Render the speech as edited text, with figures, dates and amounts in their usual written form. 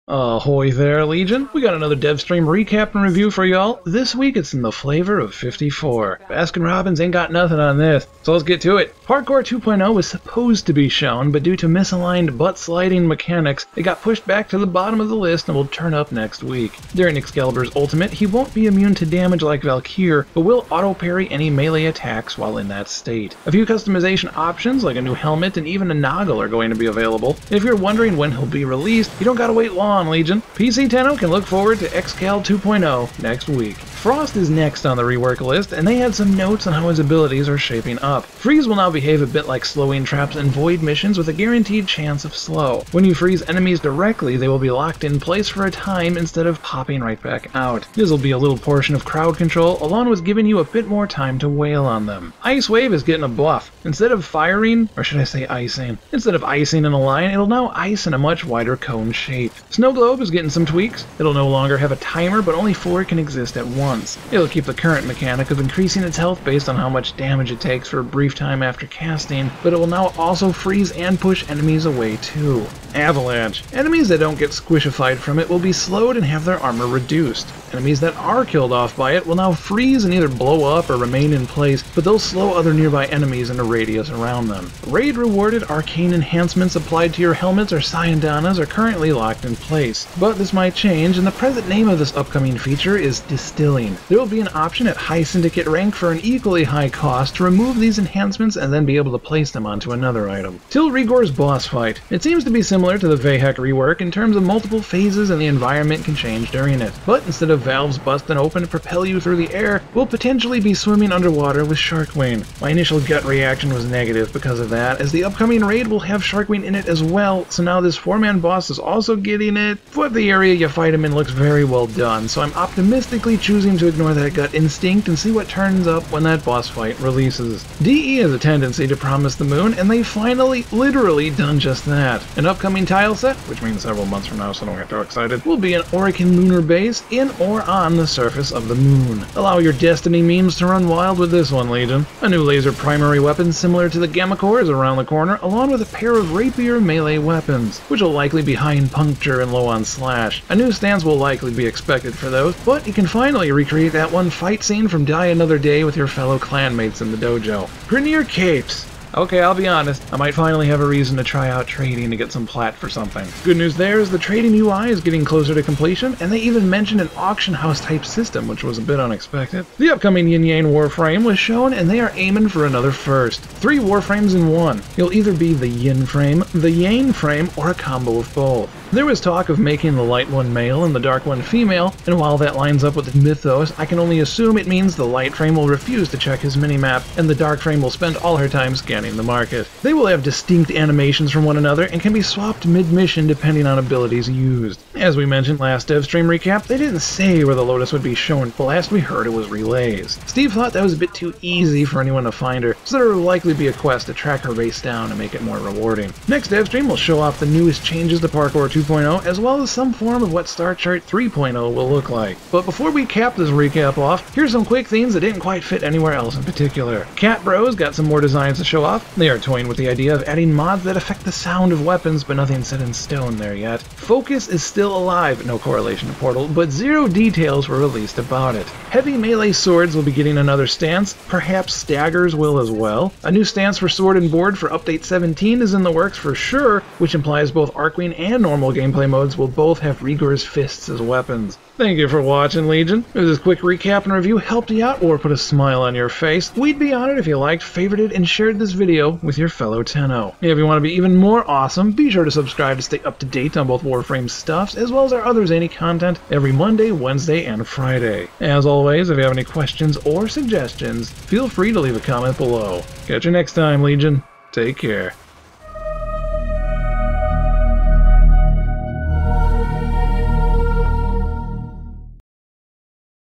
Ahoy there, Legion. We got another Devstream recap and review for y'all. This week it's in the flavor of 54. Baskin-Robbins ain't got nothing on this, so let's get to it. Parkour 2.0 was supposed to be shown, but due to misaligned butt-sliding mechanics, it got pushed back to the bottom of the list and will turn up next week. During Excalibur's ultimate, he won't be immune to damage like Valkyr, but will auto-parry any melee attacks while in that state. A few customization options, like a new helmet and even a noggle, are going to be available. If you're wondering when he'll be released, you don't gotta wait long, Legion. PsyCoCinematics can look forward to Excal 2.0 next week. Frost is next on the rework list, and they had some notes on how his abilities are shaping up. Freeze will now behave a bit like slowing traps and void missions with a guaranteed chance of slow. When you freeze enemies directly, they will be locked in place for a time instead of popping right back out. This will be a little portion of crowd control, along with giving you a bit more time to wail on them. Ice Wave is getting a buff. Instead of firing, or should I say icing? Instead of icing in a line, it'll now ice in a much wider cone shape. Snow Globe is getting some tweaks. It'll no longer have a timer, but only 4 can exist at once. It'll keep the current mechanic of increasing its health based on how much damage it takes for a brief time after casting, but it will now also freeze and push enemies away too. Avalanche. Enemies that don't get squishified from it will be slowed and have their armor reduced. Enemies that are killed off by it will now freeze and either blow up or remain in place, but they'll slow other nearby enemies in a radius around them. Raid rewarded arcane enhancements applied to your helmets or Syandanas are currently locked in place, but this might change, and the present name of this upcoming feature is Distilling. There will be an option at High Syndicate rank for an equally high cost to remove these enhancements and then be able to place them onto another item. Tyl Regor's boss fight. It seems to be similar to the Vahek rework in terms of multiple phases and the environment can change during it, but instead of valves busting open to propel you through the air, we'll potentially be swimming underwater with Sharkwing. My initial gut reaction was negative because of that, as the upcoming raid will have Sharkwing in it as well, so now this 4-man boss is also getting it. But the area you fight him in looks very well done, so I'm optimistically choosing to ignore that gut instinct and see what turns up when that boss fight releases. DE has a tendency to promise the moon, and they've finally, literally done just that. An upcoming tile set, which means several months from now so don't get too excited, will be an Orican lunar base in or on the surface of the moon. Allow your Destiny memes to run wild with this one, Legion. A new laser primary weapon similar to the Gamma Core is around the corner, along with a pair of rapier melee weapons, which will likely be high in puncture and low on slash. A new stance will likely be expected for those, but you can finally recreate that one fight scene from Die Another Day with your fellow clanmates in the dojo. Premier Capes. Okay, I'll be honest, I might finally have a reason to try out trading to get some plat for something. Good news there is the trading UI is getting closer to completion, and they even mentioned an auction house type system, which was a bit unexpected. The upcoming Yin Yang Warframe was shown, and they are aiming for another first. 3 Warframes in one. You'll either be the Yin frame, the Yang frame, or a combo of both. There was talk of making the light one male and the dark one female, and while that lines up with the mythos, I can only assume it means the light frame will refuse to check his minimap, and the dark frame will spend all her time scanning the market. They will have distinct animations from one another and can be swapped mid-mission depending on abilities used. As we mentioned last Devstream recap, they didn't say where the Lotus would be shown, but last we heard it was relays. Steve thought that was a bit too easy for anyone to find her, so there will likely be a quest to track her race down and make it more rewarding. Next Devstream will show off the newest changes to Parkour 2.0, as well as some form of what StarChart 3.0 will look like. But before we cap this recap off, here's some quick themes that didn't quite fit anywhere else in particular. Cat Bros got some more designs to show off. They are toying with the idea of adding mods that affect the sound of weapons, but nothing set in stone there yet. Focus is still alive, no correlation to Portal, but 0 details were released about it. Heavy melee swords will be getting another stance, perhaps staggers will as well. A new stance for sword and board for update 17 is in the works for sure, which implies both Arcwing and normal gameplay modes will both have Regor's fists as weapons. Thank you for watching, Legion. If this quick recap and review helped you out or put a smile on your face, we'd be honored if you liked, favorited, and shared this video with your fellow Tenno. If you want to be even more awesome, be sure to subscribe to stay up to date on both Warframe stuffs as well as our other zany content every Monday, Wednesday, and Friday. As always, if you have any questions or suggestions, feel free to leave a comment below. Catch you next time, Legion. Take care.